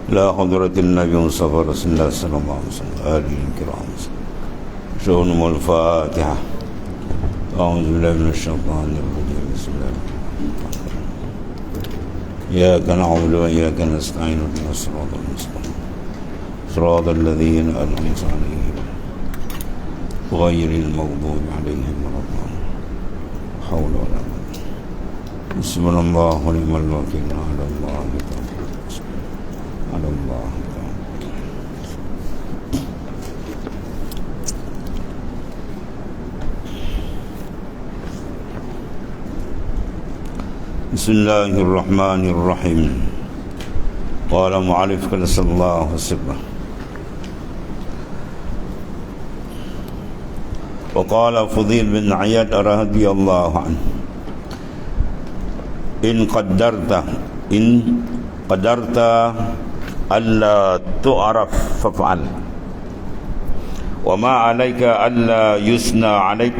إلى حضرة النبي مصطفى رسول الله صلى الله عليه وسلم آله الكرام. شؤونهم الفاتحة. أعوذ بالله من الشيطان الرجيم. بسم الله الرحمن الرحيم. إياك نعبد وإياك نستعين اهدنا الصراط المستقيم صراط الذين أنعمت عليهم غير المغضوب عليهم ولا الضالين. حول ولا قوة. بسم الله ونعم الوكيل. على الله توكلت. على الله توكلت. بسم الله الرحمن الرحيم. قال معلف صلى الله عليه وسلم وقال فضيل بن عياد رضي الله عنه إن قدرت ألا تعرف فافعل وما عليك ألا يثنى عليك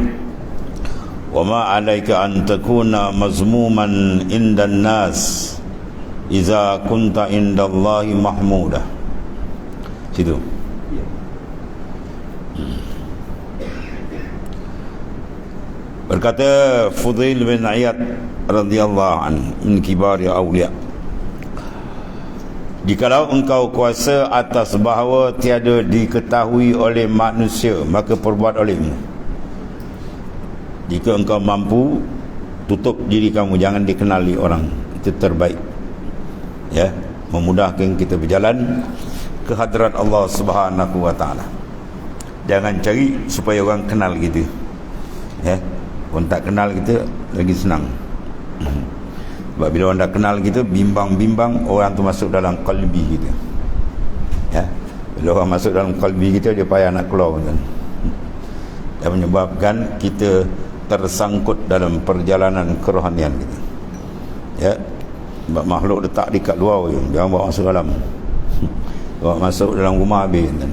وما عليك أن تكون مذموما عند الناس إذا كنت عند الله محمودا. Situ. Berkata Fudail bin Iyad radhiyallahu anhu min kibari awliya, jikalau engkau kuasa atas bahawa tiada diketahui oleh manusia, maka perbuat olehmu. Jika engkau mampu, tutup diri kamu, jangan dikenali orang. Itu terbaik, ya, memudahkan kita berjalan ke hadrat Allah Subhanahu wa taala. Jangan cari supaya orang kenal kita, ya. Orang tak kenal kita lagi senang. Sebab bila orang dah kenal kita, bimbang-bimbang, orang tu masuk dalam qalbi kita, ya. Bila orang masuk dalam qalbi kita, dia payah nak keluar, kan? Dan menyebabkan kita tersangkut dalam perjalanan kerohanian kita, ya. Sebab makhluk letak dekat luar je, jangan bawa masuk dalam. Bawa masuk dalam rumah habis, kan?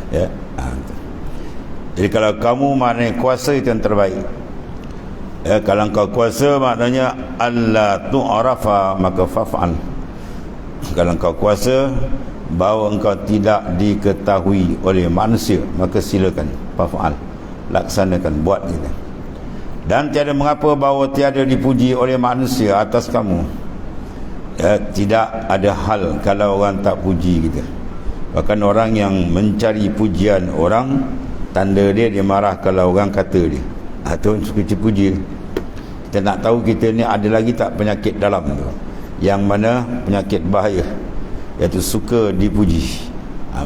Ya. Jadi kalau kamu maknanya kuasa, itu yang terbaik, ya. Kalau engkau kuasa maknanya alla tu'rafa, maka faf'al. Kalau engkau kuasa bahawa engkau tidak diketahui oleh manusia, maka silakan faf'al, laksanakan, buat kita. Dan tiada mengapa bahawa tiada dipuji oleh manusia atas kamu, ya. Tidak ada hal kalau orang tak puji kita. Bahkan orang yang mencari pujian orang, tanda dia marah kalau orang kata dia, tu suka puji. Kita nak tahu kita ni ada lagi tak penyakit dalam tu, yang mana penyakit bahaya, iaitu suka dipuji.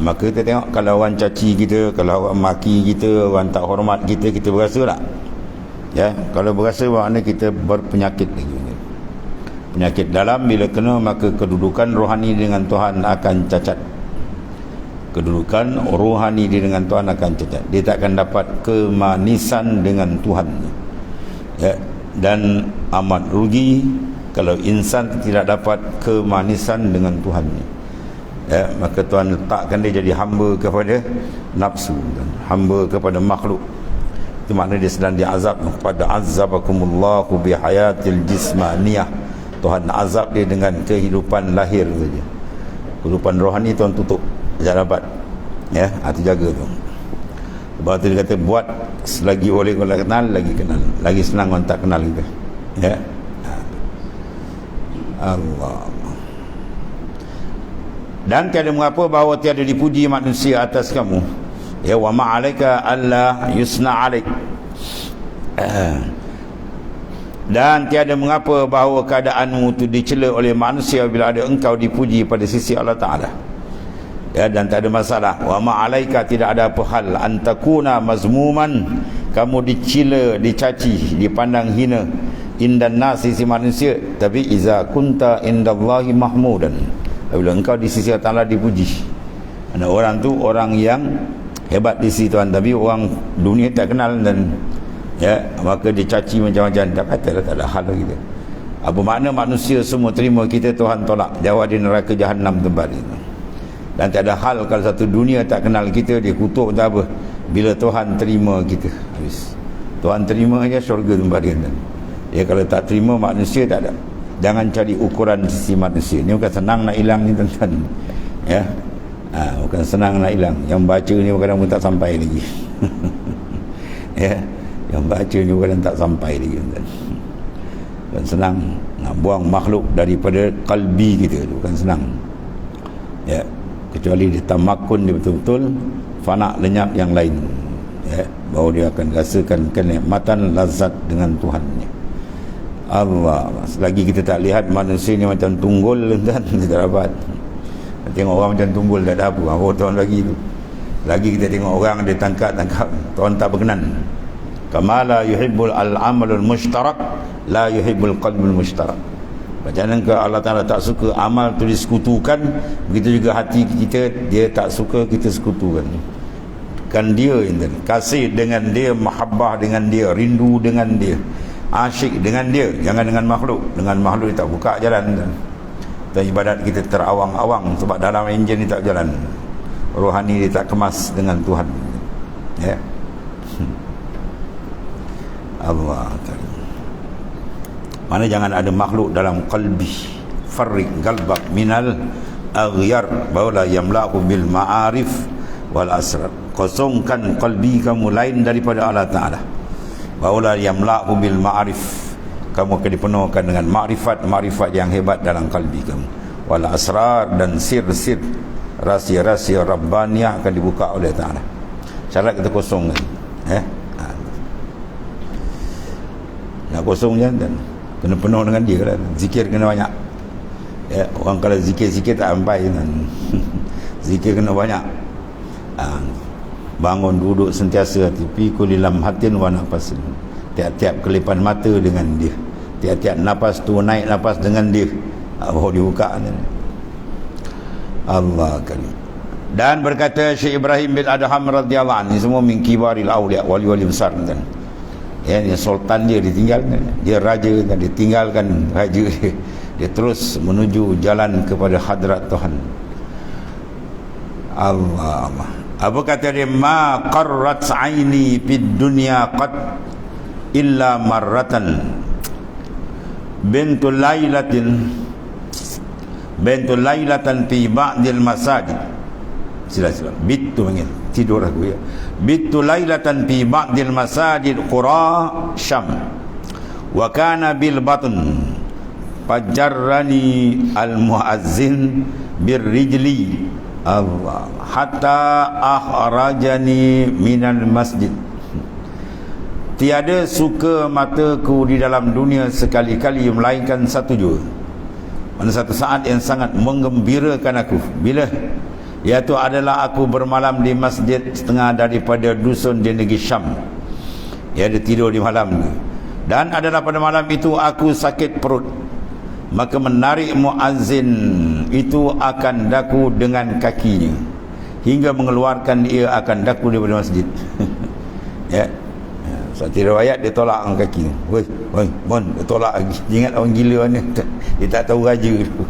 Maka kita tengok, kalau orang caci kita, kalau orang maki kita, orang tak hormat kita, kita berasa tak? Ya, kalau berasa, maknanya kita berpenyakit lagi. Penyakit dalam bila kena, maka kedudukan rohani dengan Tuhan akan cacat. Kedudukan rohani dia dengan Tuhan akan cacat. Dia tak akan dapat kemanisan dengan Tuhan, ya. Dan amat rugi kalau insan tidak dapat kemanisan dengan Tuhan, ya. Maka Tuhan letakkan dia jadi hamba kepada nafsu, dan hamba kepada makhluk. Itu maknanya dia sedang diazab. Pada azabakumullahu bihayatil jismaniyah, Tuhan azab dia dengan kehidupan lahir saja. Kehidupan rohani Tuhan tutup, jangan dapat, ya. Itu jaga tu. Sebab tu dia kata, buat selagi oleh orang kenal, lagi kenal, lagi senang orang tak kenal kita, ya. Allah. Dan tiada mengapa bahawa tiada dipuji manusia atas kamu, ya. Wa ma'alaika alla yusna alaik. Dan tiada mengapa bahawa keadaanmu itu dicela oleh manusia bila ada engkau dipuji pada sisi Allah Ta'ala, ya. Dan tak ada masalah. Wa ma'alaika, tidak ada apa hal, antakuna mazmuman, kamu dicela, dicaci, dipandang hina, indan nas, sisi manusia, tapi iza kunta indallahi mahmudan, bila engkau di sisi Allah Ta'ala dipuji. Ada orang tu orang yang hebat di sisi Tuhan, tapi orang dunia tak kenal, dan, ya, maka dicaci macam-macam. Tak katalah tak ada hal kita. Apa makna manusia semua terima kita, Tuhan tolak, jawab di neraka Jahannam tempat itu. Dan tak ada hal kalau satu dunia tak kenal kita, dia kutuk tak apa. Bila Tuhan terima kita, habis. Tuhan terima aja, syurga tempat dia. Ya, kalau tak terima manusia, tak ada. Jangan cari ukuran sisi manusia. Ni bukan senang nak hilang ni tuan-tuan. Ya. Bukan senang nak hilang. Yang baca ni kadang pun tak sampai lagi. Ya. Yang baca ni kadang tak sampai lagi tuan-tuan. Bukan senang nak buang makhluk daripada kalbi kita. Bukan senang. Ya. Kecuali dia tamakun dia betul-betul fana lenyap yang lain. Ya, bahawa dia akan rasakan kenikmatan lazat dengan Tuhannya. Allah, selagi kita tak lihat manusia ni macam tunggul dan kita dapat tengok orang macam tunggul tak ada apa. Tuan lagi tu. Lagi kita tengok orang dia tangkap Tuhan tak berkenan. Kama la yuhibbul al-amalul mushtarak la yuhibbul qalbul mushtarak. Macam mana Allah Ta'ala tak suka amal tu disekutukan, begitu juga hati kita dia tak suka kita sekutukan. Kan dia kasih dengan dia, mahabbah dengan dia, rindu dengan dia, asyik dengan dia, jangan dengan makhluk. Dengan makhluk dia tak buka jalan. Dan ibadat kita terawang-awang sebab dalam enjin ni tak jalan. Rohani dia tak kemas dengan Tuhan. Ya. Allah Ta'ala. Mana jangan ada makhluk dalam qalbi. Farriq qalbak minal aghyar baula yamla'u bil ma'arif wal asrar. Kosongkan qalbi kamu lain daripada Allah Ta'ala. Baula yamla'u bil ma'arif. Kamu akan dipenuhkan dengan makrifat yang hebat dalam qalbi kamu. Wal asrar, dan sir-sir, rahsia-rahsia Rabbaniyah akan dibuka oleh Ta'ala. Syarat kita kosongkan. Nak kosong je dan kena penuh dengan dia lah. Zikir kena banyak. Ya, orang kalau zikir-zikir tak sampai kan. Zikir kena banyak. Bangun duduk sentiasa fi kulli lamhatin wa nafasin. Tiap-tiap kelipan mata dengan dia. Tiap-tiap napas tu naik napas dengan dia. Baru dibuka kan. Allah karim. Dan berkata Syekh Ibrahim bin Adham radhiyallahu anhu, ini semua min kibaril auliya, wali-wali besar kan. Ya, ni sultan dia ditinggalkan, dia raja dan ditinggalkan raja dia. Dia terus menuju jalan kepada hadrat Tuhan. Allah. Apa kata dia? Ma qarrat aini fid dunya qad illa marratan bintu lailatan fi ba'dil masajid. Sila bitu panggil tidur aku ya. Bitu lailatan fi ba'dil masajid qura Syam wa kana bil batn fajarrani al muazzin birrijli Allah hatta akhrajani minal masjid. Tiada suka mataku di dalam dunia sekali-kali melainkan satu jua. Pada satu saat yang sangat menggembirakan aku, bila iaitu adalah aku bermalam di masjid setengah daripada dusun di negeri Syam. Ia ada tidur di malam ni. Dan adalah pada malam itu aku sakit perut. Maka menarik muazzin itu akan daku dengan kakinya hingga mengeluarkan ia akan daku daripada masjid. Ya. Satu riwayat dia tolak dengan kaki. Woi, bon, dia tolak lagi. Ingat orang gila ni. Dia tak tahu raja tu.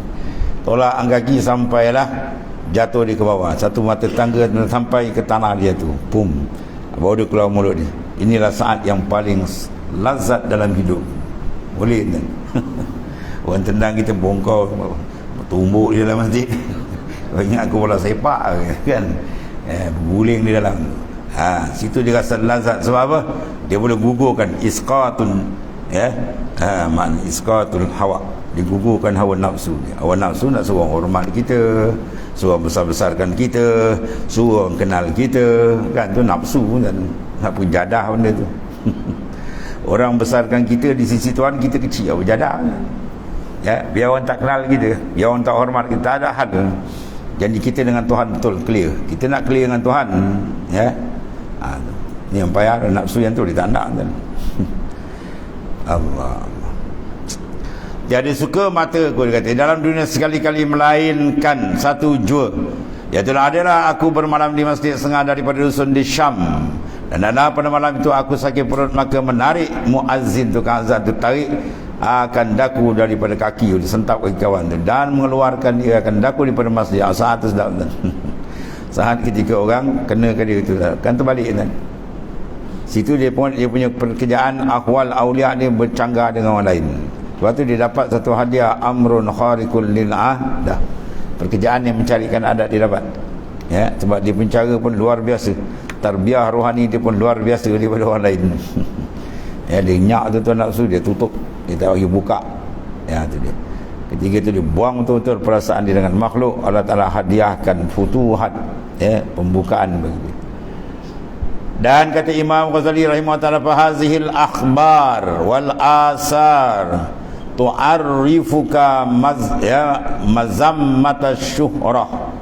Tolak dengan kaki sampailah jatuh dia ke bawah. Satu mata tangga sampai ke tanah dia tu. Pum. Baru dia keluar mulut dia. Inilah saat yang paling lazat dalam hidup. Boleh kan? Orang tendang kita bongkar tumbuk di dalam masjid. Ingat aku bola sepak kan. Berguling di dalam. Situ dia rasa lazat. Sebab apa? Dia boleh gugurkan isqatun, ya. Makna isqatul hawa. Digugurkan hawa nafsu. Hawa nafsu nak suruh hormat kita, suruh besar-besarkan kita, suruh kenal kita, kan tu nafsu kan. Nak pun jadah benda tu. Orang besarkan kita di sisi Tuhan, kita kecil, apa jadah. Ya, biar orang tak kenal kita, biar orang tak hormat kita, tak ada hal. Jadi kita dengan Tuhan betul clear. Kita nak clear dengan Tuhan, ya. Ni yang payah nafsu yang tu dia tak nak kan. Allah. Jadi suka mata aku, dia kata dalam dunia sekali-kali melainkan satu jua. Iaitulah adalah aku bermalam di masjid setengah daripada dusun di Syam. Dan adalah pada malam itu aku sakit perut, maka menarik muazzin tu azan tu tarik akan daku daripada kaki, disentak kaki kawan tu, dan mengeluarkan dia akan daku daripada masjid. Saat tu sedap kan. Saat ketika orang kena ke dia tu kan terbalik kan. Situ dia punya pekerjaan ahwal aulia dia bercanggah dengan orang lain. Lepas tu dia dapat satu hadiah, amrun khariqul lil dah. Pekerjaan yang mencarikan adat dia dapat. Ya, sebab dia pun cara pun luar biasa. Tarbiyah rohani dia pun luar biasa daripada orang lain. Ya, dia nyak tu nafsu, dia tutup, dia tak bagi buka. Ya, tu dia. Ketika tu dia buang betul-betul perasaan dia dengan makhluk, Allah Ta'ala hadiahkan futuhat, ya, pembukaan bagi dia. Dan kata Imam Ghazali rahimahullah ta'ala, fahazihil akhbar wal asar tu'arrifuka mazammata syuhrah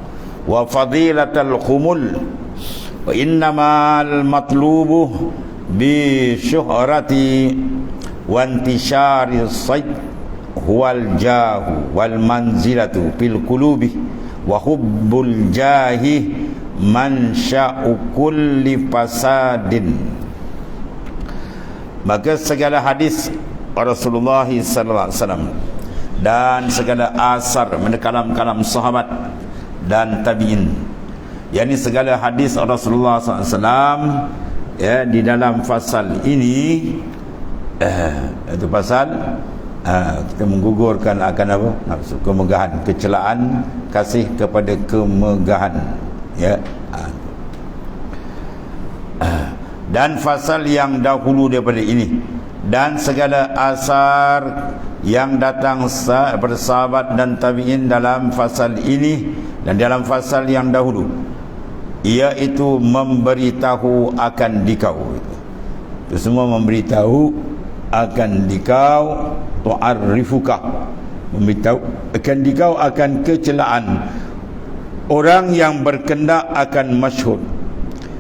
wa fadilatal khumul wa innamal matlubu bi syuhrati wa intishari sayd huwal jahu wal manzilatu fil qulubi wa hubbul jahi mansya'u kulli fasadin. Maka segala hadis Rasulullah sallallahu alaihi wasallam dan segala asar kalam-kalam sahabat dan tabi'in, yakni segala hadis Rasulullah sallallahu alaihi wasallam, ya, di dalam fasal ini itu pasal kita menggugurkan akan apa? Nafsu kemegahan, kecelaan, kasih kepada kemegahan, ya. Dan fasal yang dahulu daripada ini dan segala asar yang datang daripada sahabat dan tabi'in dalam fasal ini dan dalam fasal yang dahulu, iaitu memberitahu akan dikau. Itu semua memberitahu akan dikau, tu'arrifuka, memberitahu akan dikau akan kecelaan orang yang berkendak akan masyhur.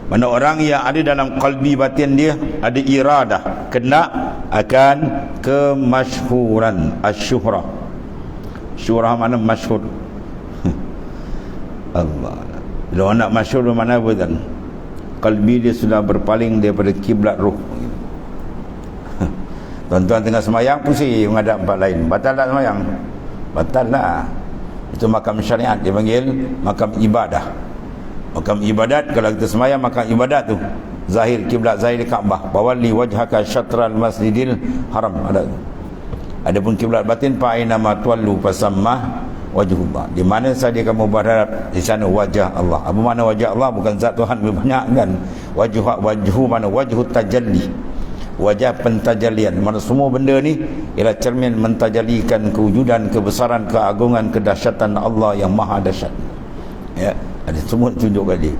Mana orang yang ada dalam qalbi batin dia ada iradah, kendak akan kemasyhuran, asyuhrah. Syuhrah mana masyhur. Allah. Bila orang nak masyhur mana apa kan? Qalbi dia sudah berpaling daripada kiblat roh. Tuan-tuan tengah semayang pusing menghadap tempat lain. Batal tak semayang? Batal lah. Itu makam syariat, dia panggil makam ibadah. Makam ibadat, kalau kita semayang makam ibadat tu zahir kiblat, zahir Kaabah, bawali wajhaka syatral masjidil haram, ada. Adapun kiblat batin fa aina ma tuwallu fasammah wajhullah, di mana saja kamu berharap di sana wajah Allah. Apa makna wajah Allah? Bukan zat Tuhan banyak kan. Wajhu mana? Wajhu tajalli, wajah pentajalian. Mana semua benda ni ialah cermin mentajalikan kewujudan, kebesaran, keagungan, kedahsyatan Allah yang maha dahsyat. Ya, ada semua tunjuk kat dia.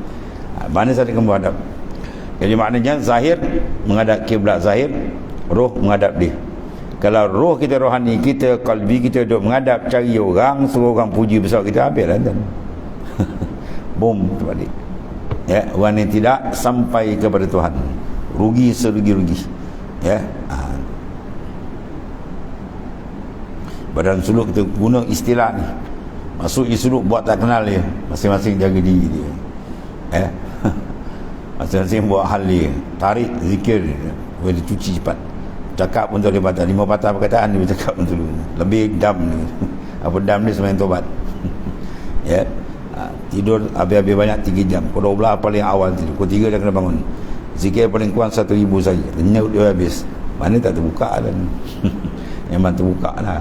Mana saja kamu hadap. Jadi maknanya zahir menghadap kiblat zahir, roh menghadap dia. Kalau roh kita rohani, kita kalbi kita duduk menghadap cari orang, suruh orang puji besar kita, habislah kan. Bom terbalik. Ya, orang yang tidak sampai kepada Tuhan rugi serugi-rugi. Ya. Badan suluk kita guna istilah ni. Masuk je suluk buat tak kenal dia. Masing-masing jaga diri dia. Ya. Masing-masing buat hal dia. Tarik zikir dia. Boleh cuci cepat. Cakap pun tak boleh batal. 5 patah perkataan dia bercakap pun dulu. Lebih dam ni. Apa dam ni sebenarnya tobat. Ya. Tidur habis-habis banyak 3 jam. Pukul 12 paling awal tidur. Pukul 3 dah kena bangun. Zikir paling kurang 1,000 saja. Lenyap dia habis. Mana tak terbuka kan. Memang terbuka lah.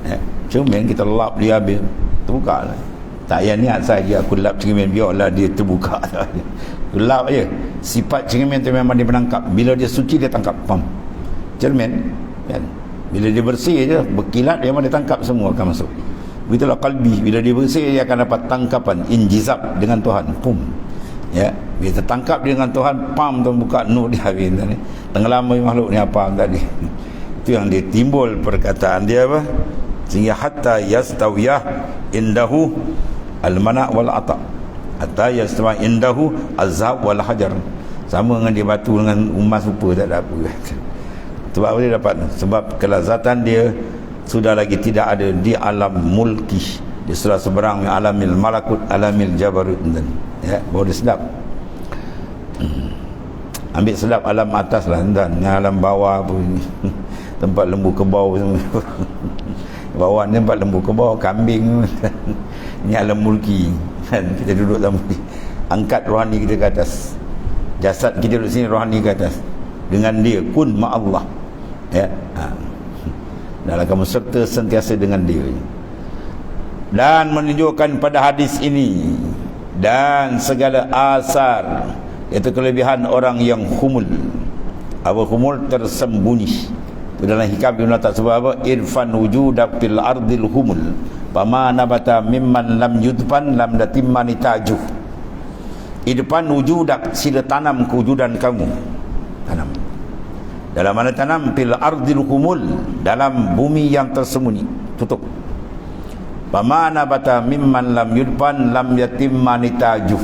Ya. Cermin kita lap dia habis. Terbuka lah. Tak payah niat saja aku lap cermin, biarlah dia terbuka. Lap je. Sifat cermin tu memang dia menangkap. Bila dia suci dia tangkap. Pam. Cermin kan? Bila dia bersih je, berkilat, dia memang dia tangkap semua akan masuk. Begitulah kalbi, bila dia bersih dia akan dapat tangkapan, injizab dengan Tuhan. Pum. Ya, bila tertangkap dengan Tuhan, pam tu buka nur dia habis ni. Tenggelam makhluk ni apa tadi. Itu yang dia timbul perkataan dia apa? Sehingga hatta yastawiyah indahu al-mana' wal ata'. Hatta yastawi indahu az-zahab wal hajar. Sama dengan dia batu dengan emas rupa, tak ada apa. Sebab apa dia dapat? Sebab kelazatan dia sudah lagi tidak ada di alam mulki. Dia sudah seberang alamil malakut, alamil jabarut. Ya, baru dia sedap. Ambil sedap alam atas lah, dan alam bawah pun. Tempat lembu kebau semua. Bawah ni tempat lembu kebau, kambing. Ini alam mulki. Kita duduk dalam mulki. Angkat rohani kita ke atas. Jasad kita duduk sini, rohani ke atas. Dengan dia kun ma'allah. Ya. dan kamu serta sentiasa dengan dia. Dan menunjukkan pada hadis ini dan segala asar, itu kelebihan orang yang humul. Apa humul? Tersembunyi. Dalam hikam Ibn tak sebut apa? Irfan wujudak fil ardil humul pama nabata mimman lam yudfan lam datimani tajuh. Irfan wujudak, sila tanam kewujudan kamu. Tanam. Dalam mana tanam? Fil ardil humul, dalam bumi yang tersembunyi. Tutup. Pama nabata mimman lam yudfan lam yatimani tajuh.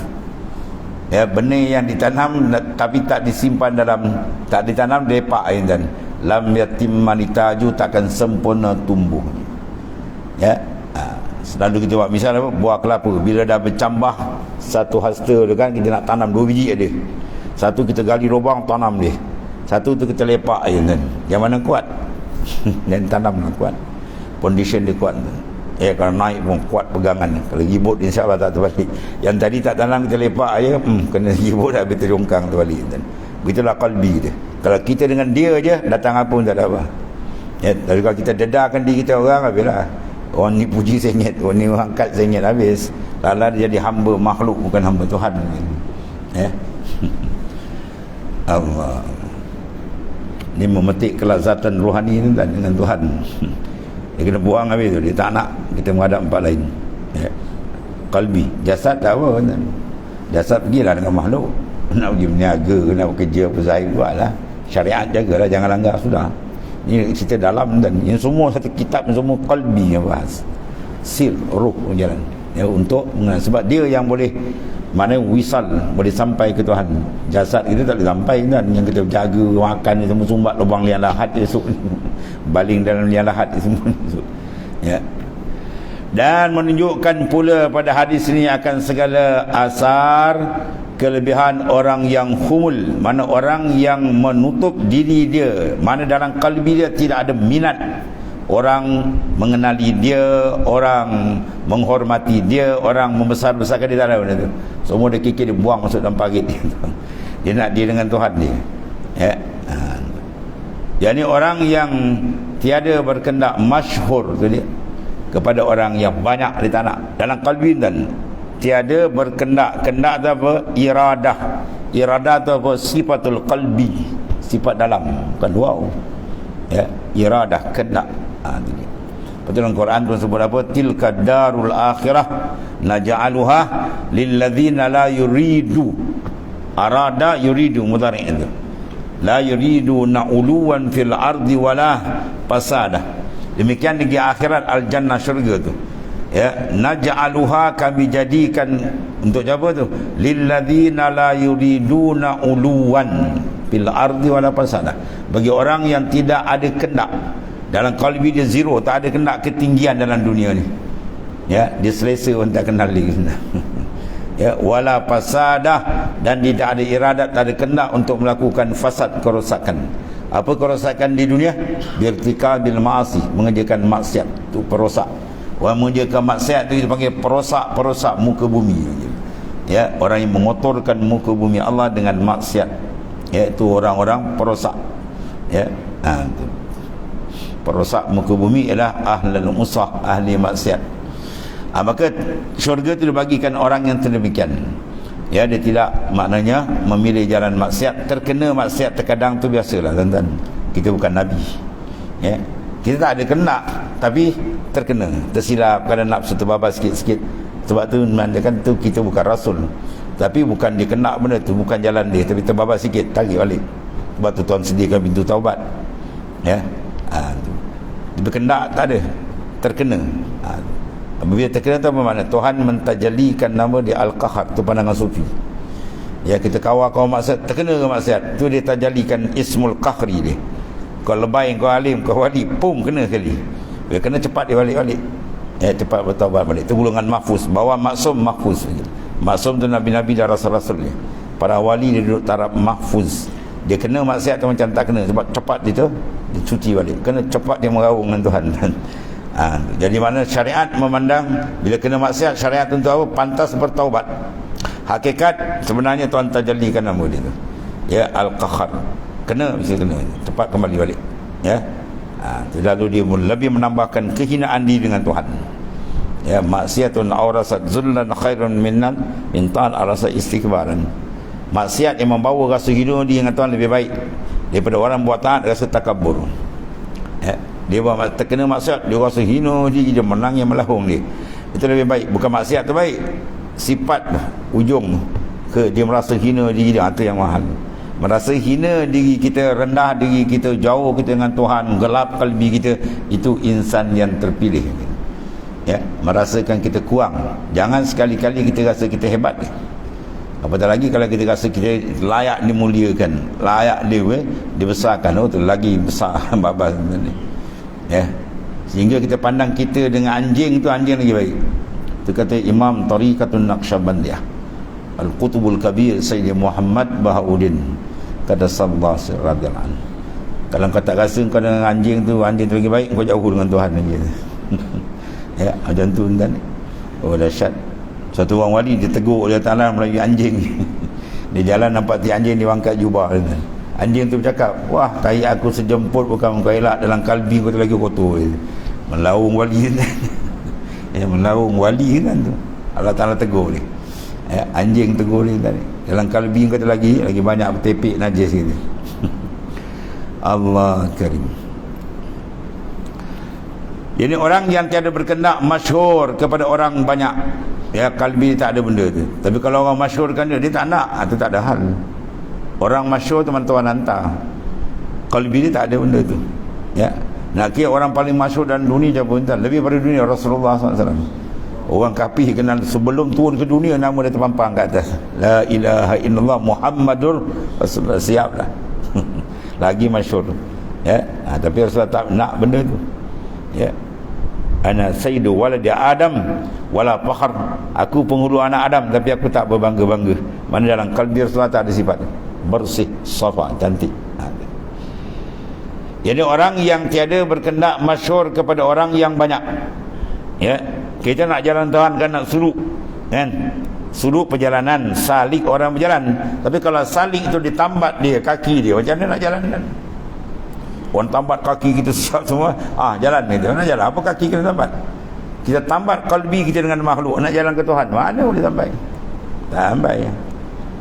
Ya, benih yang ditanam tapi tak disimpan dalam, tak ditanam depak dan lam yatimani tajuh, takkan sempurna tumbuh. Ya, selalu kita buat misal apa, buah kelapa bila dah bercambah satu hasta tu kan, kita nak tanam 2 biji ada. Satu kita gali lubang tanam dia, satu tu kita lepak je kan. Yang mana kuat? Dan tanam yang kuat, foundation dia kuat tu. Kalau naik pun kuat pegangan. Kalau gibut insya-Allah tak terbalik. Yang tadi tak tanam kita lepak aja, kena gibut habis terjongkang terbalik kan. Begitulah qalbi dia. Kalau kita dengan dia je, datang apa pun tak ada apa. Ya, tapi kalau kita dedarkan diri kita orang, habislah. Orang ni puji sengit, orang ni angkat sengit, habis. Lala dia jadi hamba makhluk, bukan hamba Tuhan. Ya. Allah. Ini memetik kelazatan rohani ni dan dengan Tuhan. Dia kena buang habis tu. Dia tak nak kita menghadap tempat lain. Ya. Qalbi. Jasad tak apa kan? Jasad pergilah dengan makhluk. Nak pergi berniaga, nak bekerja apa saya buatlah. Syariat jagalah, jangan langgar, sudah. Ini cerita dalam dan ini semua satu kitab, semua qalbi yang bahas. Sir, ruh jalan. Ya, untuk sebab dia yang boleh, mana wisal, boleh sampai ke Tuhan. Jasad kita tak boleh sampai kan. Yang kita jaga makan ni semua sumbat lubang liang lahat esok. Baling dalam liang lahat semua esok. Ya. Dan menunjukkan pula pada hadis ini akan segala asar kelebihan orang yang humul, mana orang yang menutup diri dia, mana dalam kalbi dia tidak ada minat orang mengenali dia, orang menghormati dia, orang membesar-besarkan dia, tak ada benda tu. Semua dia kikir, dia buang masuk dalam parit dia. Dia nak dia dengan Tuhan dia. Ya. Jadi orang yang tiada berkendak masyhur tu dia, kepada orang yang banyak dia tak nak. Dalam kalbi dan tiada berkendak. Kendak tu apa? Iradah. Iradah tu apa? Sifatul qalbi, sifat dalam, bukan wow. Ya, iradah, kendak. Betul dalam Quran tu sebut apa? Tilka darul akhirah naj'aluha lilladzina la yuridu. Arada yuridu mudhari' itu. La yuridu na'uluwan fil ardi wala fasada. Demikian di akhirat al-jannah, syurga tu. Ya, naj'aluha, kami jadikan untuk apa tu? Lilladzina la yuriduna uluwan fil ardi wala fasada. Bagi orang yang tidak ada kendak, dalam kalbi dia zero, tak ada kendak ketinggian dalam dunia ni. Ya, dia selesa orang tak kenal dia. Ya, wala fasada, dan tidak ada iradat, tak ada kendak untuk melakukan fasad, kerosakan. Apa kerosakan di dunia? Birtikabil ma'asi, mengerjakan maksiat, tu perosak. Orang mengerjakan maksiat tu dipanggil perosak muka bumi. Ya, orang yang mengotorkan muka bumi Allah dengan maksiat, iaitu orang-orang perosak. Ya, tu. Perosak muka bumi ialah ahlul usah, ahli maksiat. Maka syurga itu dibagikan orang yang sedemikian. Ya, dia tidak maknanya memilih jalan maksiat, terkena maksiat terkadang tu biasalah tuan-tuan. Kita bukan nabi. Ya. Kita tak ada kena, tapi terkena, tersilap, kadang nafsu terbabas sikit-sikit. Sebab tu menandakan tu kita bukan rasul. Tapi bukan dia kena benda tu, bukan jalan dia, tapi terbabas sikit, tarik balik. Sebab tu Tuhan sediakan pintu taubat. Ya. Tu. Dia berkendak tak ada, terkena. Apabila terkena tu apa makna? Tuhan mentajalikan nama dia Al-Qahar, tu pandangan sufi. Ya, kita kawal maksiat, terkena ke maksiat, tu dia tajalikan Ismul Qahri dia. Kau lebay, kau alim, kau wali, pum, kena sekali. Dia kena cepat dia balik-balik. Ya, cepat bertaubat balik. Itu golongan mahfuz. Bawa maksum mahfuz. Maksum tu nabi-nabi dan rasul-rasul dia. Para wali dia duduk taraf mahfuz. Dia kena maksiat tu macam tak kena, sebab cepat dia tu dia cuci balik. Kena cepat dia meraung dengan Tuhan. Jadi mana syariat memandang bila kena maksiat, syariat untuk apa? Pantas bertaubat. Hakikat sebenarnya Tuhan tajalikan nama dia tu. Ya, Al-Qahar. Kena, bisa kena, cepat kembali balik. Ya. Lalu dia lebih menambahkan kehinaan diri dengan Tuhan. Ya, maksiatun awrasat zullan khairun minnan mintan arasa istikbaran. Maksiat yang membawa rasa hina diri dengan Tuhan lebih baik daripada orang buat taat rasa takabur. Ya, dia terkena maksiat, dia rasa hina diri, dia menang yang melahung dia. Itu lebih baik. Bukan maksiat tu baik, sifat ujung ke dia merasa hina diri dia, itu yang mahal. Merasa hina diri kita, rendah diri kita, jauh kita dengan Tuhan, gelap kalbi kita, itu insan yang terpilih. Ya, merasakan kita kurang. Jangan sekali-kali kita rasa kita hebat. Apatah lagi kalau kita rasa kita layak dimuliakan, layak dibesarkan, tu lagi besar babas ni. Ya. Sehingga kita pandang kita dengan anjing tu, anjing lagi baik. Itu kata Imam Tariqatun Naqsyabandiyah, Al-Qutubul Kabir Sayyid Muhammad Bahauddin kata sallallahu radhiyallahu anhu. Kalau kau tak rasa kau dengan anjing tu lagi baik, kau jauh dengan Tuhan lagi. Ya, macam tu kan. Oh, dahsyat. Satu orang wali dia tegur dia Ta'ala melalui anjing. Dia jalan nampak ti anjing dia angkat jubah. Anjing tu bercakap, wah, tahi aku sejemput bukan kau elak, dalam kalbi kau tu lagi kotor. Melaung wali kan. Ya, melaung wali kan tu. Allah Ta'ala tegur dia. Ya, anjing tegur dia tadi. Dalam kalbi kau tu lagi banyak bertepik najis gitu. Allah Karim. Jadi orang yang tiada berkendak masyhur kepada orang banyak, ya, kalbi tak ada benda tu. Tapi kalau orang masyhurkan dia tak nak, itu tak ada hal. Orang masyhur teman-teman hantar, kalbi dia tak ada benda tu. Ya, nak kira orang paling masyhur dan dunia pun tak lebih pada dunia Rasulullah SAW. Orang kafir kenal sebelum turun ke dunia, nama dia terpampang kat atas, la ilaha illallah Muhammadur Rasulullah. Siaplah. Lagi masyhur. Ya, tapi Rasulullah tak nak benda tu. Ya, ana sayyidu waladi Adam wala fakhr. Aku penghulu anak Adam tapi aku tak berbangga-bangga. Mana dalam kalbi Rasulullah tak ada sifat bersih, safa, cantik. Jadi orang yang tiada berkendak masyhur kepada orang yang banyak. Ya, kita nak jalan Tuhan kan, nak suluk kan, suluk perjalanan, salik orang berjalan. Tapi kalau salik itu ditambat dia kaki dia, macam mana nak jalan kan? Orang tambat kaki kita siap semua, jalan kita. Mana jalan? Apa kaki kita tambat? Kita tambat kalbi kita dengan makhluk, nak jalan ke Tuhan, mana boleh sampai? Tak sampai.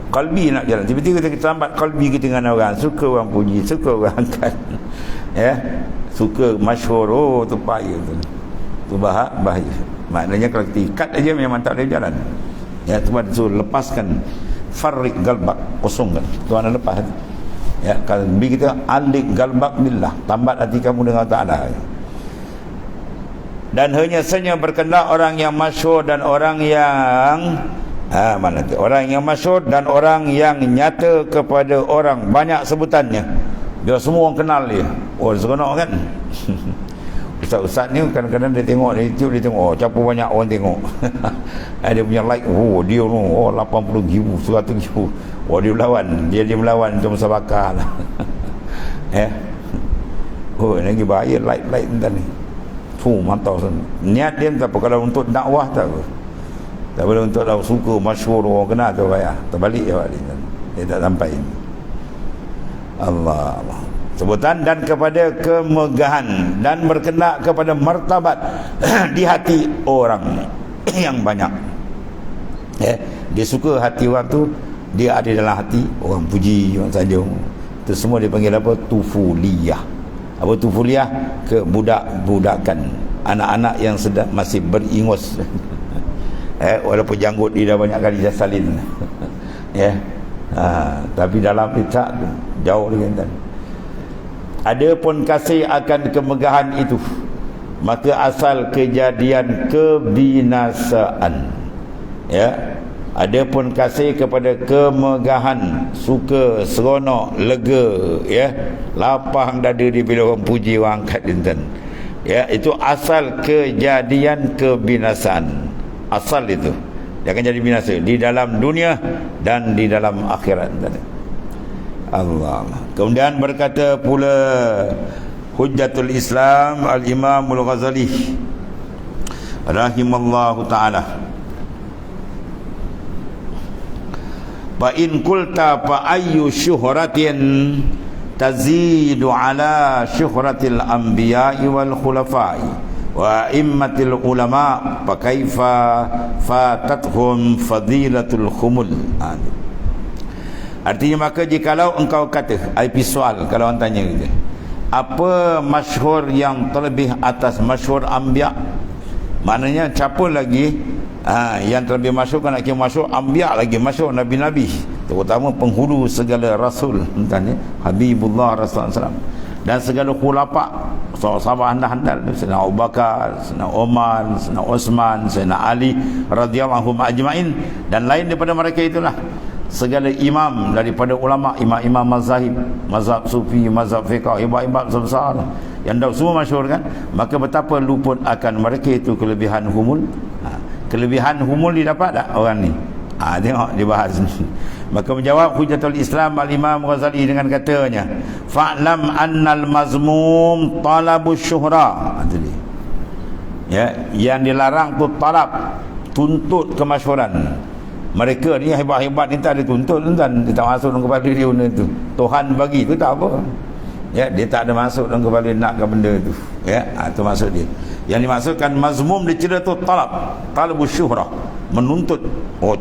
Kalbi nak jalan. Tiba-tiba kita tambat kalbi kita dengan orang, suka orang puji, suka orang angkat. Ya, suka masyhur, oh tu bahaya tu. Tu bahaya. Maknanya kalau kita ikat aja memang tak boleh jalan. Ya, Tuhan suruh lepaskan, farrik galbak, kosongkan. Tuhan nak lepas. Ya, kalbi kita alik galbak billah, tambat hati kamu dengan Ta'ala. Dan hanya saja berkendak orang yang masyhur dan orang yang mana tu? Orang yang masyhur dan orang yang nyata kepada orang banyak sebutannya. Dia semua orang kenal dia. Oh, seronok kan? Ustaz-ustaz ni kadang-kadang dia tengok di YouTube, dia tengok, siapa banyak orang tengok. Dia punya like, oh dia tu, 80,000, 100,000. Oh, dia melawan untuk musabakah lah. Oh, lagi bahaya like tentang ni. Mantap. Niat dia tak apa, kalau untuk dakwah tak apa. Tak boleh untuk dakwah suka masyhur orang kenal tu payah. Terbalik je balik. Dia tak sampai. Allah. Sebutan dan kepada kemegahan dan berkendak kepada martabat di hati orang yang banyak. Dia suka hati orang tu, dia ada dalam hati, orang puji, orang sanjung. Itu semua dipanggil apa? Tufuliyah. Apa tufuliyah? Kebudak-budakan. Anak-anak yang sedang masih beringos. Walaupun janggut dia dah banyak kali dah salin. Tapi dalam picak jauh dengan dan. Adapun kasih akan kemegahan itu, maka asal kejadian kebinasaan. Ya, adapun kasih kepada kemegahan, suka, seronok, lega, ya, lapang dada dia bila orang puji, orang angkat dinten. Ya, itu asal kejadian kebinasaan. Asal itu dia akan jadi binasa di dalam dunia dan di dalam akhirat. Allah. Kemudian berkata pula Hujjatul Islam Al-Imam Al-Ghazali rahimallahu ta'ala, fa in qulta fa ayyu syuhratin tazidu ala syuhratil anbiya'i wal khulafa'i wa immatil ulama fa kaifa fatathum fadilatul khumul. Artinya maka jikalau engkau kata, soal kalau orang tanya gitu, apa masyhur yang terlebih atas masyhur anbiya, maknanya siapa lagi yang terlebih masyhur, kan lagi masyhur anbiya, lagi masyhur nabi-nabi, terutama penghulu segala rasul, tanya Habibullah Rasulullah SAW, dan segala khulafa, sahabat handal-handal, Sayyidina Abu Bakar, Sayyidina Umar, Sayyidina Utsman, Sayyidina Ali radhiyallahu ajma'in, dan lain daripada mereka itulah segala imam daripada ulama, imam-imam mazhab sufi, mazhab fiqh, imam-imam besar yang dah semua masyhur kan. Maka betapa luput akan mereka itu kelebihan humul. Kelebihan humul didapat tak orang ni? Tengok dia bahas ni. Maka menjawab Hujjatul Islam Al-Imam Ghazali dengan katanya, fa'lam annal mazmum talabus syuhra. Ya, yang dilarang tu talab, tuntut kemasyhuran. Mereka ni hebat-hebat ni tak ada tuntut, tuan. Dia tak masuk dalam kepala dia benda tu. Tuhan bagi tu tak apa. Ya, dia tak ada masuk dalam kepala dia nakkan benda tu. Ya, itu maksud dia. Yang dimaksudkan mazmum dicela tu talabus syuhrah, menuntut,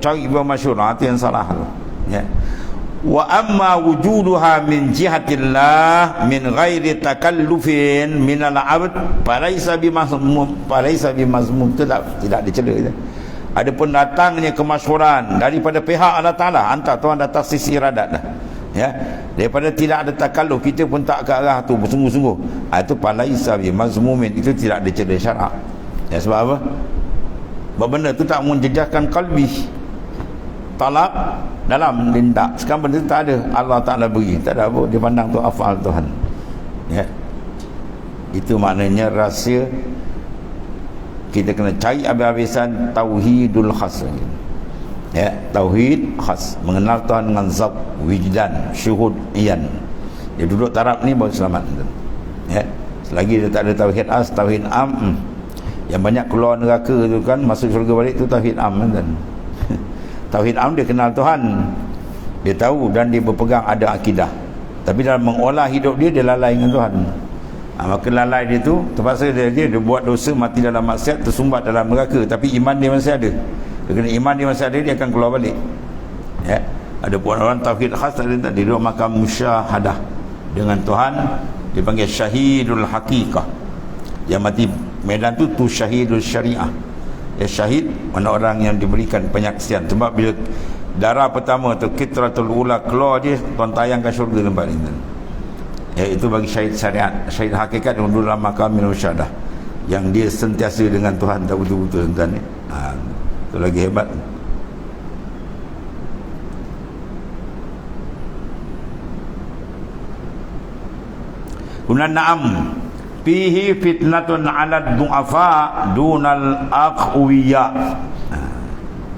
cari yang masyhur, itu yang salah tu. Ya. Wa amma wujuduha min jihatillah min ghairi takallufin min al-'abd falaysa bimazmum, tidak dicela. Adapun datangnya kemasyhuran daripada pihak Allah Ta'ala, hantar Tuhan datang sisi iradat dah. Ya, daripada tidak ada takalluf, kita pun tak ke arah tu bersungguh-sungguh, itu falaisa bi mazmumin, itu tidak dicela syarak. Ya, sebab apa? Sebab benda tu tak menjejaskan kalbi, talab dalam lindak. Sekarang benda tu tak ada, Allah Ta'ala beri, tak ada apa, dia pandang tu afal Tuhan. Ya, itu maknanya rahsia. Kita kena cari habis-habisan tauhidul khas. Ya, tauhid khas, mengenal Tuhan dengan zat, wijdan, syuhud, iyan. Dia duduk taraf ni baru selamat. Ya, selagi dia tak ada tauhid as, tauhid am, yang banyak keluar neraka tu kan, masuk syurga balik tu tauhid am kan. Tauhid am dia kenal Tuhan, dia tahu dan dia berpegang ada akidah, tapi dalam mengolah hidup dia, dia lalai dengan Tuhan. Maka lalai dia tu terpaksa dia buat dosa, mati dalam maksiat, tersumbat dalam neraka, tapi iman dia masih ada. Kerana iman dia masih ada, dia akan keluar balik. Ya, ada pun orang tauhid khas, dia duduk makam musyahadah dengan Tuhan, dipanggil syahidul haqiqah. Yang mati medan tu syahidul syariah. Ya, syahid mana orang yang diberikan penyaksian. Sebab bila darah pertama tu kitratul ula keluar, dia tuan tayangkan syurga tempat ni. Ya, itu bagi syahid syariat, syahid hakikat yang duduk dalam makam musyahadah, yang dia sentiasa dengan Tuhan tak betul-betul tuan ni. Itu lagi hebat. Kemudian na'am fihi fitnatun 'ala du'afa dunal aqwiya.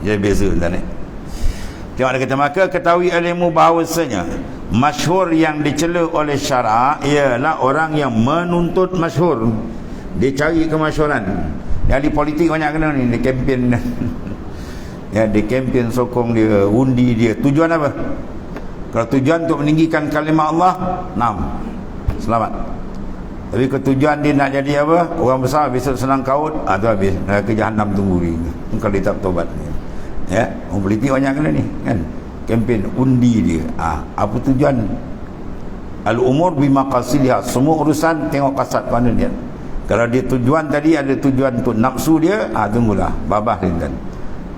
Jadi beza tuan ni. Tengok dia kata, maka ketahui ilmu bahawasanya masyhur yang dicela oleh syarak ialah orang yang menuntut masyhur. Dia cari kemasyhuran. Yang di politik banyak kena ni, dia kempen. Ya, dia kempen sokong dia, undi dia. Tujuan apa? Kalau tujuan untuk meninggikan kalimah Allah, selamat. Tapi kalau tujuan dia nak jadi apa? Orang besar, besok senang kaut, tu habis. Neraka Jahannam tunggu dia. Kalau dia tak bertobat. Ya, orang politik banyak kena ni, kan? Kempen undi dia. Apa tujuan? Al-umur bimaqasidha, semua urusan tengok kasat mana dia. Kalau dia tujuan tadi ada tujuan untuk nafsu dia, tunggulah, babah dia.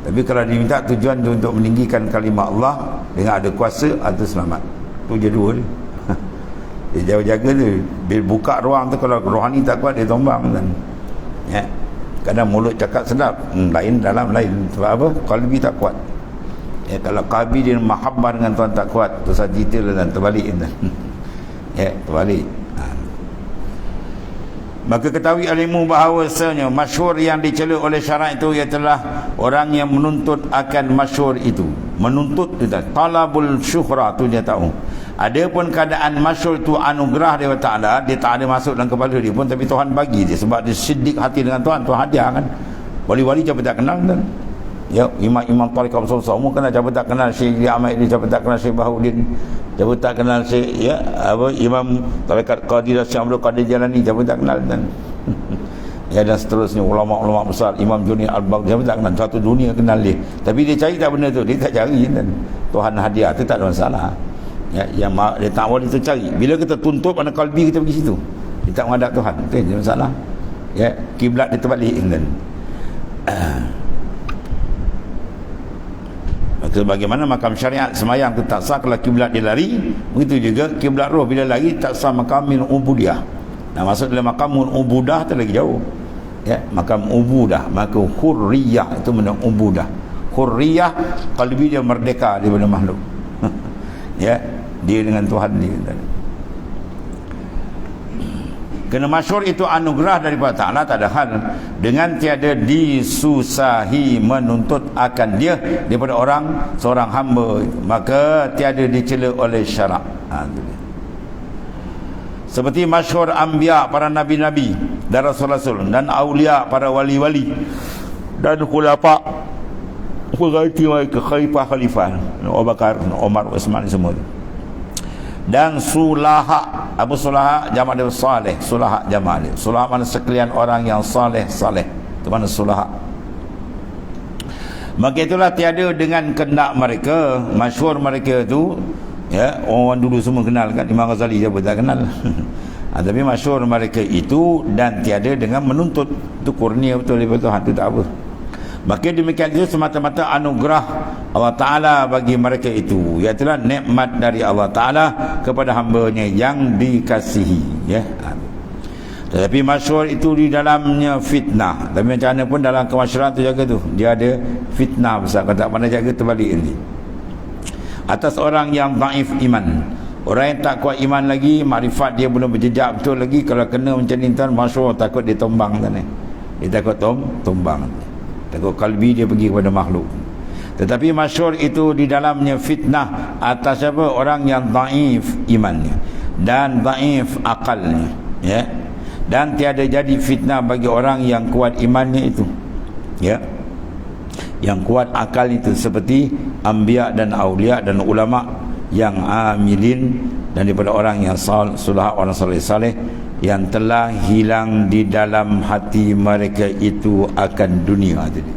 Tapi kalau dia minta tujuan untuk meninggikan kalimah Allah dengan ada kuasa, itu selamat. Tu je dua dia. Dia jaga-jaga tu. Bila buka ruang tu, kalau rohani tak kuat, dia tombang kan. Ya. Kadang mulut cakap sedap, lain dalam lain. Sebab apa? Qalbi tak kuat. Ya, kalau qalbi dia mahabbah dengan Tuhan tak kuat, tu saja cerita dan terbalik kan. Ya, terbalik. Maka ketahui alimu bahawasanya masyhur yang dicela oleh syarak itu ialah orang yang menuntut akan masyhur itu. Menuntut itu talabul syuhra, tu dia tahu. Adapun keadaan masyhur itu anugerah dari Allah Ta'ala, dia tak ada masuk dalam kepala dia pun, tapi Tuhan bagi dia sebab dia siddiq hati dengan Tuhan. Tuhan hadiah kan. Wali-wali siapa tak kenal kan. Ya, imam tariqah besar semua kenal, siapa tak kenal Syekh Ahmad ini, siapa tak kenal Syekh Bahaudin, siapa tak kenal Syekh imam tariqat Qadir Syekh Abdul Qadir Jalani, siapa tak kenal dan ya, dan seterusnya ulama-ulama besar, Imam Junaid Al-Baghdadi, siapa tak kenal, satu dunia kenal dia. Tapi dia cari tak benda tu, dia tak cari dan Tuhan hadiah tu tak ada masalah. Ya, yang dia tak boleh kita cari. Bila kita tuntut mana kalbi kita pergi situ, dia tak menghadap Tuhan, tu je masalah. Ya, kiblat dia terbalik dan bagaimana makam syariat semayang tu tak sah kalau kiblat dia lari, begitu juga kiblat roh bila lari tak sah makam min ubudiyah. Nah, maksud dalam makam ubudah tu lagi jauh. Ya, makam ubudah, maka hurriyah itu mana ubudah. Hurriyah qalbi dia merdeka daripada makhluk. Ya, dia dengan Tuhan dia. Kena masyhur itu anugerah daripada Ta'ala, tak ada hal dengan tiada disusahi menuntut akan dia daripada orang seorang hamba, maka tiada dicela oleh syarak. Seperti masyhur anbiya, para nabi-nabi dan rasul-rasul, dan aulia, para wali-wali, dan khulafa, khalifah Abu Bakar, Umar, Uthman semua. Dan sulaha, Abu Sulaha jamak dia saleh, sulaha jamak dia. Sulaha mana sekalian orang yang saleh, itu mana sulaha. Maka itulah tiada dengan kehendak mereka, masyhur mereka itu, ya, orang dulu semua kenal kan, Imam Ghazali siapa tak kenal. Tapi masyhur mereka itu dan tiada dengan menuntut, itu kurnia betul daripada Tuhan, itu tak apa. Maka demikian itu semata-mata anugerah Allah Ta'ala bagi mereka itu, iaitulah nikmat dari Allah Ta'ala kepada hamba-Nya yang dikasihi, ya. Tetapi masyhur itu di dalamnya fitnah. Tapi macam mana pun dalam kemasyhuran tu jaga tu, dia ada fitnah besar, kalau tak pandai jaga terbalik nanti atas orang yang dhaif iman. Orang yang tak kuat iman lagi, makrifat dia belum berjejak betul lagi, kalau kena macam ni tuan, masyhur takut dia tumbang tuan. Dia takut tumbang, takut kalbi dia pergi kepada makhluk. Tetapi masyhur itu di dalamnya fitnah atas siapa? Orang yang dhaif imannya dan dhaif akalnya, ya. Dan tiada jadi fitnah bagi orang yang kuat imannya itu, ya, yang kuat akal itu, seperti anbiya dan aulia dan ulama yang amilin, dan daripada orang yang sulah, orang saleh yang telah hilang di dalam hati mereka itu akan dunia tadi.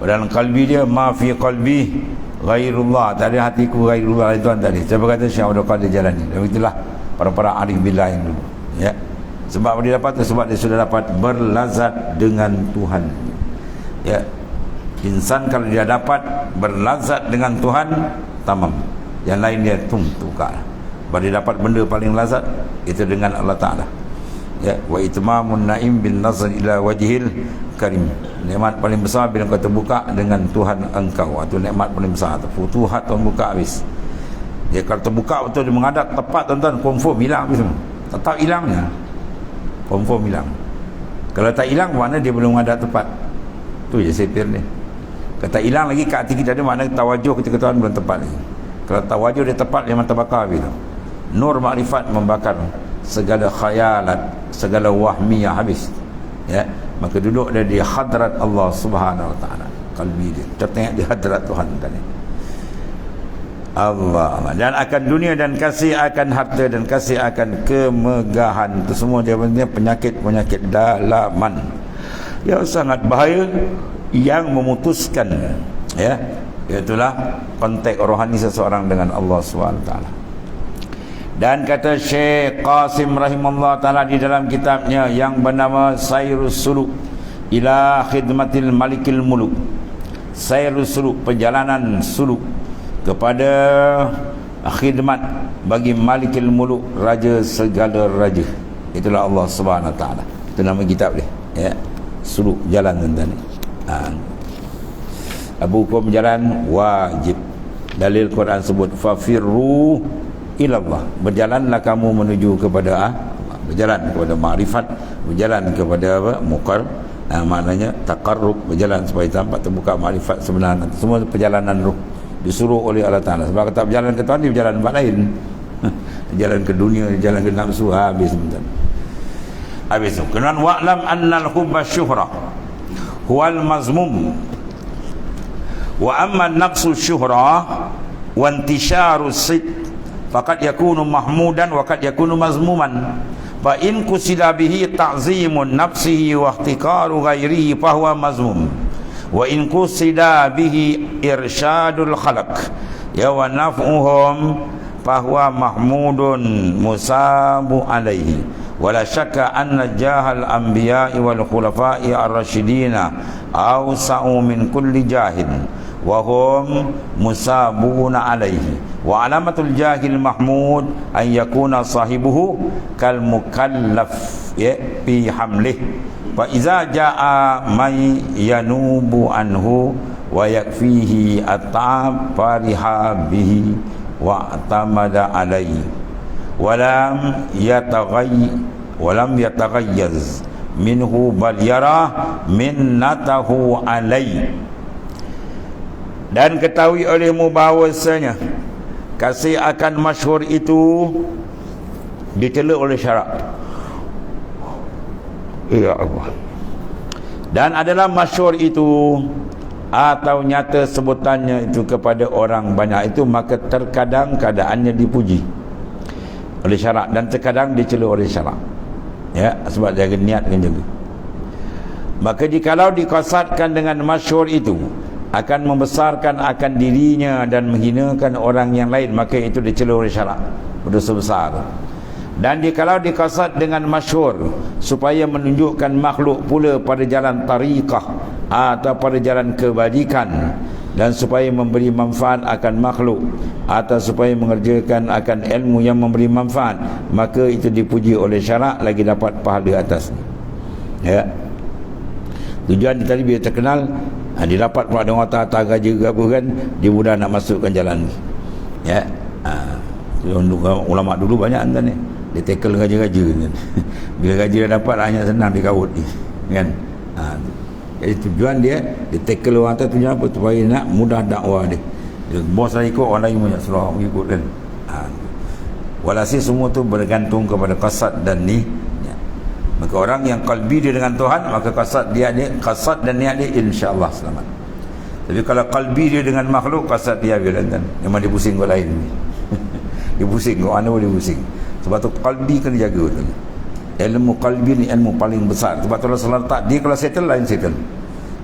Dalam kalbi dia, ma fi qalbi ghairullah, tak ada hatiku ghairullah itu tadi. Saya berkata Syekh Abdul Qadir Jalani. Dan itulah para arif billah yang dulu, ya. Sebab dia dapat, sebab dia sudah dapat berlazat dengan Tuhan, ya. Insan kalau dia dapat berlazat dengan Tuhan, tamam. Yang lain dia tukar. Baru dia dapat benda paling lazat itu dengan Allah Ta'ala, ya. Wa itmamun naim bin nazar ila wajhil karim. Nikmat paling besar bila kau terbuka dengan Tuhan engkau, itu nikmat paling besar. Futuhat Tuhan buka habis. Ya, kalau terbuka betul dia menghadap tepat tuan-tuan, confirm hilang habis semua. Tetap hilangnya, confirm hilang. Kalau tak hilang, mana dia belum menghadap tepat. Tu je sepir ni. Kalau tak hilang lagi kat hati kita ada, makna tawajuh ketika Tuhan belum tepat lagi. Kalau tawajuh dia tepat, memang terbakar habis. Nur makrifat membakar segala khayalat, segala wahmiyah habis, ya. Maka duduk dia di hadrat Allah Subhanahu Wa Ta'ala, kalbi dia tertengok di hadrat Tuhan tadi, Allah. Dan akan dunia dan kasih akan harta dan kasih akan kemegahan, itu semua dia punya penyakit dalaman yang sangat bahaya, yang memutuskan, ya, itulah kontak rohani seseorang dengan Allah SWT. Dan kata Syekh Qasim rahimahullah ta'ala di dalam kitabnya yang bernama Sayrus Suluk ila Khidmatil Malikil Muluk, Sayrus Suluk, perjalanan suluk kepada khidmat bagi Malikil Muluk, raja segala raja. Itulah Allah Subhanahu Ta'ala, itu nama kitab dia, ya. Suluk, jalan tuan-tuan. Abu hukum jalan wajib. Dalil Quran sebut fafirru ilallah, berjalanlah kamu menuju kepada Allah, berjalan kepada makrifat, berjalan kepada apa? Muqar, maknanya taqarrub, berjalan supaya tampak terbuka makrifat sebenarnya. Semua perjalanan ruh disuruh oleh Allah Ta'ala. Sebab kata berjalan ke Tuhan, dia berjalan tempat lain. Jalan ke dunia, jalan ke nafsu, habis sebentar. Habis itu. Kemudian wa'lam annal hubba syuhrah huwal mazmum. Wa amma naqsu syuhrah wa intisharu sid faqad yakunu mahmudan wa qad yakunu mazmuman. Fa in kusida bihi ta'zimun nafsihi wa ihtiqaru ghairihi fa huwa mazmum. Wa in kusida bihi irsyadul khalaq ya wa naf'uhum fa huwa mahmudun musabu alaihi. Wala syakka anna jahal anbiya'i wal khulafa'i ar-rasyidina awsa'u min kulli jahil wa hum musabuna alaihi. Wa alamatul jahil mahmud an yakuna sahibuhu kal mukallaf fi hamlih. Fa iza jaa may yanubu anhu wa yakfihi at-ta'ab fariha bihi wa atamada alaihi walam yataghayyaz minhu bal yara minnatahu alaihi. Dan ketahui olehmu bahawasanya kasih akan masyhur itu dicela oleh syarak. Ya Allah. Dan adalah masyhur itu atau nyata sebutannya itu kepada orang banyak itu, maka terkadang keadaannya dipuji oleh syarak dan terkadang dicela oleh syarak. Ya, sebab jaga niat dengan jaga. Maka jikalau dikasatkan dengan masyhur itu akan membesarkan akan dirinya dan menghinakan orang yang lain, maka itu dicela oleh syarak, berdosa besar. Dan jikalau dikasat dengan masyhur supaya menunjukkan makhluk pula pada jalan tariqah atau pada jalan kebajikan, dan supaya memberi manfaat akan makhluk atau supaya mengerjakan akan ilmu yang memberi manfaat, maka itu dipuji oleh syarak, lagi dapat pahala atas. Ya, tujuan dia tadi bila terkenal, dia dapat pula dengan harta gaji ke apa kan, dia mudah nak masukkan jalan ni. Ya, ulama dulu banyak kan ni, dia tackle gaji-gaji kan. Bila gaji dah dapat, hanya senang dikawut ni kan. Jadi tujuan dia tackle orang tu, tujuan apa? Supaya nak mudah dakwah dia. Bos saya ikut, orang lain banyak serah ikut kan. Walhasil semua tu bergantung kepada qasad dan ni. Maka orang yang qalbi dia dengan Tuhan, maka qasad dan niat dia insya-Allah selamat. Tapi kalau qalbi dia dengan makhluk, qasad dia kan, memang dia pusing kau lain. Dia pusing kau, anda boleh pusing. Sebab tu qalbi kena jaga betul. Ilmu qalbi ni ilmu paling besar. Sebab tu Rasulullah tak, dia kalau settle lain settle.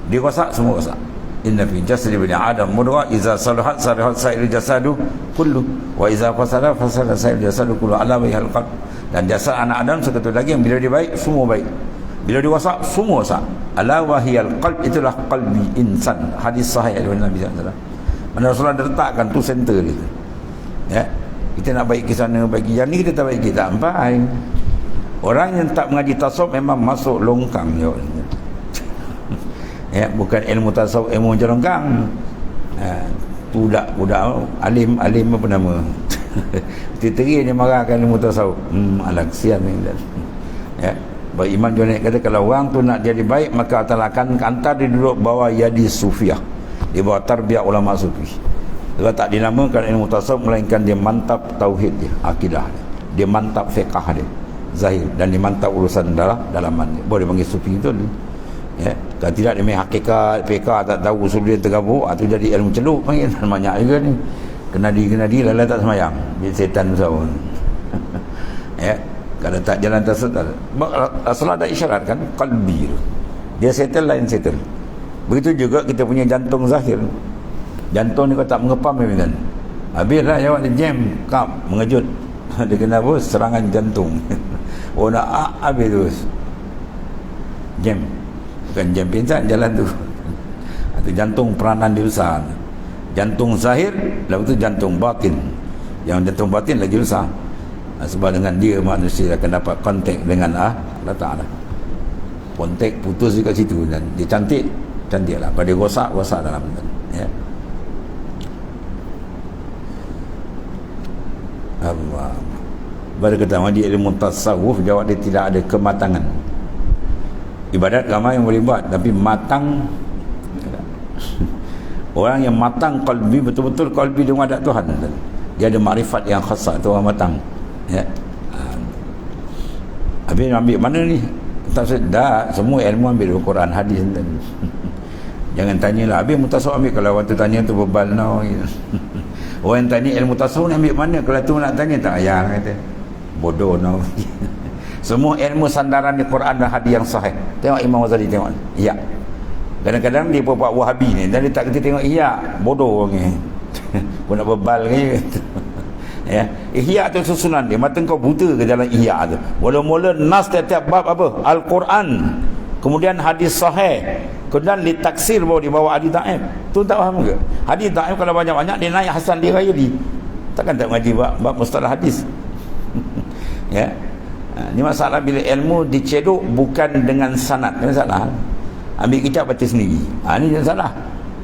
Dia kosak, semua kosak. Inna fi jasadi bani Adam mudghah idza salahat salahat sa'iru jasadu kullu wa idza fasada fasada sa'iru jasadu kullu ala wajhil qalb. Dan jasad anak Adam satu lagi yang bila dia baik, semua baik. Bila dia rosak, semua rosak. Ala wahiyal qalb, itulah qalbi insan. Hadis sahih dari Nabi sallallahu alaihi wasallam. Mana Rasulullah letakkan tu center dia. Ya. Kita nak baik ke sana, baik yang ni kita tak baik, kita sampai. Orang yang tak mengaji tasawuf memang masuk longkang je. Ya, bukan ilmu tasawuf, ilmu jelongkang. Budak alim apa nama? Titeri dia marahkan ilmu tasawuf. Alang sian ni. Ya. Baik Imam Junaid kata, kalau orang tu nak jadi baik, maka Allah akan hantar dia duduk bawah yadi sufiah, di bawah tarbiyah ulama sufi. Kalau tak dinamakan ilmu tasawuf, melainkan dia mantap tauhid dia, akidah dia, dia mantap fiqah dia zahir, dan dia mantap urusan dalaman dia, boleh panggil sufi itu. Ya, kalau tidak dia main hakikat fiqah, tak tahu usul dia tergabung, atau jadi ilmu celup panggil. Banyak juga ni kena di lala tak semayang, jadi setan besar. Ya, kalau tak jalan tersebut, Rasulullah ada isyarat kan, qalbi dia settle lain settle. Begitu juga kita punya jantung zahir. Jantung ni kalau tak mengepam kan, habislah jawab dia jam kap mengejut. Dia kena apa? Serangan jantung. Oh nak habis terus jam, bukan jam pingsan, jalan tu. Itu jantung peranan dia besar. Jantung zahir, lepas tu jantung batin. Yang jantung batin lagi besar. Sebab dengan dia manusia akan dapat kontak dengan Allah Ta'ala. Kontak putus dekat situ, dan dia cantik lah. Kalau dia rosak dalam ya. Allah. Pada kata di ilmu tasawuf, jawab dia tidak ada kematangan. Ibadat ramai yang boleh buat, tapi matang. Orang yang matang qalbi, betul-betul qalbi dia menghadap Tuhan, dia ada makrifat yang khasah, tu orang matang. Ya. Habis ambil mana ni? Tak sedar, semua ilmu ambil Al-Quran, hadis. Jangan tanyalah habis mutasawuf ambil, kalau waktu tanya tu bebal no. Orang yang tanya ilmu tasawuf ni ambil mana, kalau tu nak tanya tak payah kata. Bodoh no. Semua ilmu sandaran di Quran dan hadis yang sahih. Tengok Imam Ghazali tengok. Ya. Kadang-kadang dia buat Wahabi ni, dan dia tak kerti tengok iya, bodoh orang ni. Kau nak bebal ke gitu. Ya, ihya tu susunan dia, mata kau buta ke jalan ihya tu. Mula-mula nas tiap-tiap bab apa? Al-Quran, kemudian hadis sahih, kemudian ditaksir bahawa di bawah hadis dhaif. Tu tak faham ke? Hadis dhaif kalau banyak-banyak dia naik hasan dia raya di. Takkan tak ngaji bab mustalah hadis. Ya. Ni masalah bila ilmu dicedok bukan dengan sanad. Ini salah. Ambil kitab baca sendiri. Ni jangan salah.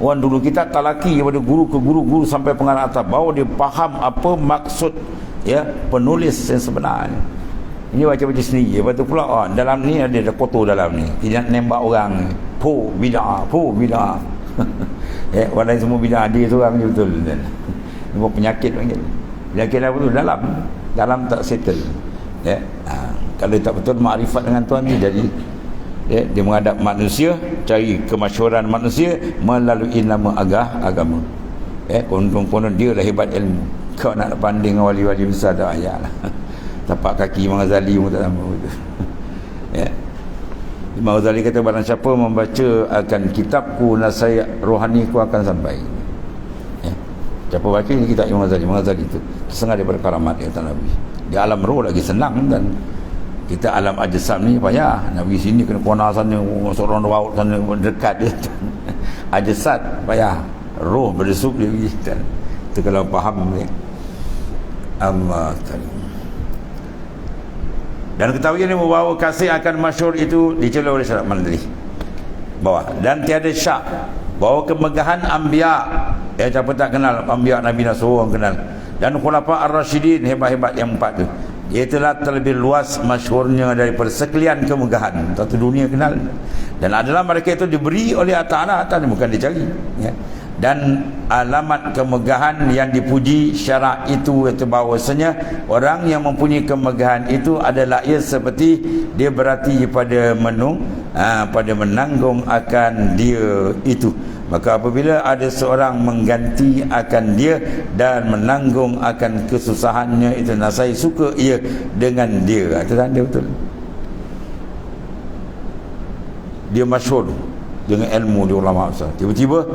Orang dulu kita talaki daripada guru ke guru sampai pengarang atas, bahawa dia faham apa maksud ya penulis yang sebenarnya. Ini baca-baca sendiri. Lepas tu pula dalam ni ada kotor dalam ni. Tidak nembak orang. Pu bid'ah. Ya, orang lain semua bid'ah, dia seorang je betul. Ini buat penyakit panggil. Penyakit apa tu? Dalam tak settle. Ya. Kalau tak betul makrifat dengan Tuhan ni jadi dia menghadap manusia, cari kemasyhuran manusia melalui nama agama. Konon-konon dia lah hebat ilmu. Kau nak banding dengan wali-wali besar tak payahlah. Tapak kaki Imam Ghazali pun tak sama betul. Ya. Imam Ghazali kata, barang siapa membaca akan kitabku, nasihat rohaniku akan sampai. Ya. Siapa baca ni kitab Imam Ghazali tu setengah daripada karamat dia kata Nabi. Di alam roh lagi senang, dan kita alam ajsam ni payah. Nabi sini kena kona sana, seorang raut sana dekat dia. Ajsad payah, roh berdesuk dia pergi. Itu kalau faham ni. Allah Taala. Dan ketahui ini membawa kasih akan masyhur itu dicela oleh syarat mandiri bawah. Dan tiada syak bahawa kemegahan anbiya, siapa tak kenal anbiya Nabi Nasrul orang kenal, dan khulafa ar-rasyidin hebat-hebat yang empat tu, ia telah terlebih luas masyhurnya daripada sekalian kemegahan satu dunia kenal. Dan adalah mereka itu diberi oleh Allah Ta'ala, bukan dicari ya. Dan alamat kemegahan yang dipuji syarak itu bahawasanya orang yang mempunyai kemegahan itu adalah ia seperti dia berarti pada menanggung akan dia itu. Maka apabila ada seorang mengganti akan dia dan menanggung akan kesusahannya itu, saya suka ia dengan dia. Itu tanda betul. Dia masyhur dengan ilmu di ulama besar. Tiba-tiba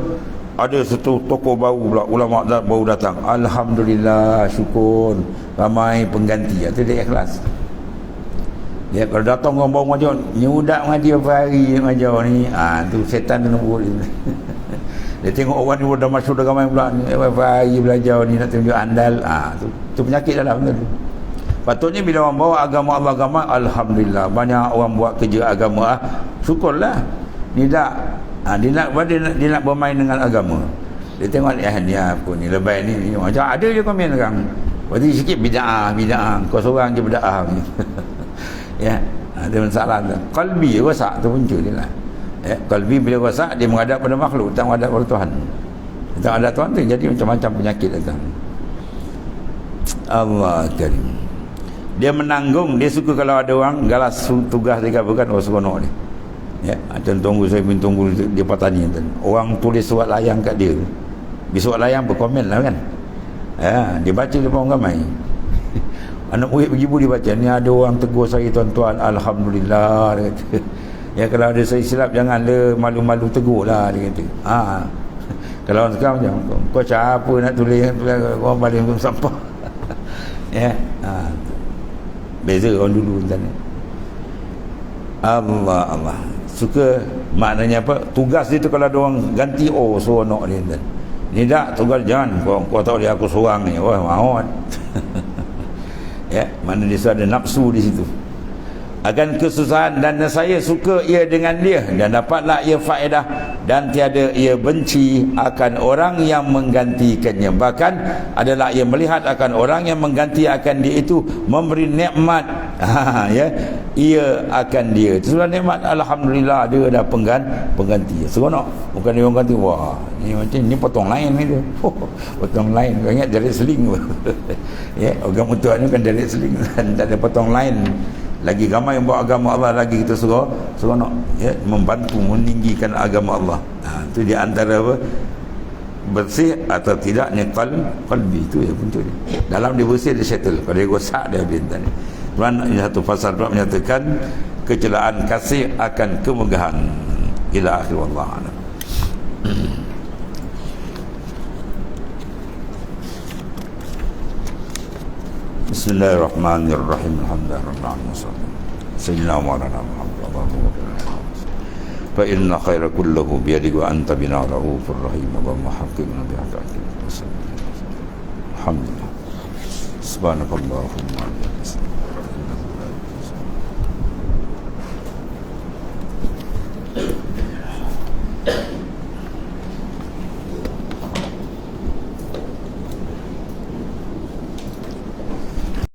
ada satu tokoh baru pula, ulama baru datang. Alhamdulillah, syukur, ramai pengganti. Itu dia ikhlas. Ya, kalau datang orang baru mengajar, nyudak mengajar apa hari mengajar ni, tu setan tu nombor dia. Dia tengok orang ni dah masyhur dah ramai pula, apa hari belajar ni nak tunjuk andal, tu penyakit dalam tu. Patutnya bila orang bawa agama Allah, alhamdulillah, banyak orang buat kerja agama, syukurlah. Ni tak dia nak bermain dengan agama. Dia tengok ni apa ni lebay ni macam ada je komen orang. Berarti sikit bid'ah, kau seorang je bid'ah ni. Ya, ada masalah tu. Qalbi rosak tu punca dia lah. Ya, qalbi bila rosak dia menghadap pada makhluk, tak menghadap pada Tuhan. Tak ada Tuhan tu jadi macam-macam penyakit datang. Allah Karim. Dia menanggung, dia suka kalau ada orang galas tugas dia bukan seronok ni. Ya, tunggu saya pun tunggu dia patani tu. Orang tulis surat layang kat dia. Di surat layang berkomen lah kan. Ya, dia baca depan orang ramai. Anak murid pergi dia baca, ni ada orang tegur saya tuan-tuan, alhamdulillah dia kata. Ya, kalau ada saya silap janganlah malu-malu tegurlah dia kata. Kalau orang sekarang macam kau siapa nak tulis orang balik untuk sampah. Ya. Beza orang dulu tadi. Allah suka maknanya apa, tugas dia tu kalau ada orang ganti seronok dia kan. Ni tak tugas jangan kau tahu dia aku seorang ni, maut. Ya, mana dia ada nafsu di situ akan kesusahan, dan saya suka ia dengan dia, dan dapatlah ia faedah, dan tiada ia benci akan orang yang menggantikannya. Bahkan adalah ia melihat akan orang yang mengganti akan dia itu memberi nikmat, ya, ia akan dia itu sudah nikmat. Alhamdulillah dia ada pengganti. Seronok. Bukan dia orang ganti, wah ni macam ni potong lain ni tu. Potong lain. Kau ingat direct sling. Ya, orang mutuak ni kan direct sling, tak ada potong lain. Lagi ramai yang buat agama Allah, lagi kita seronok, ya, membantu meninggikan agama Allah. Itu di antara apa, bersih atau tidaknya qalbi, itu ya punca dia. Dalam dia bersih, dia settle. Kalau dia rosak, dia habis tadi. Tuan, ini satu pasal pula menyatakan kecelaan kasih akan kemegahan. Ila akhir, wallahu a'lam. Bismillahirrahmanirrahim. Alhamdulillah. Sayyidina Maulana Muhammad. Fa inna khaira kullahu biyadika wa anta bina raufur rahim. Allahumma haqqina bi haqqika. Alhamdulillah. Subhanakallahumma wa bihamdika.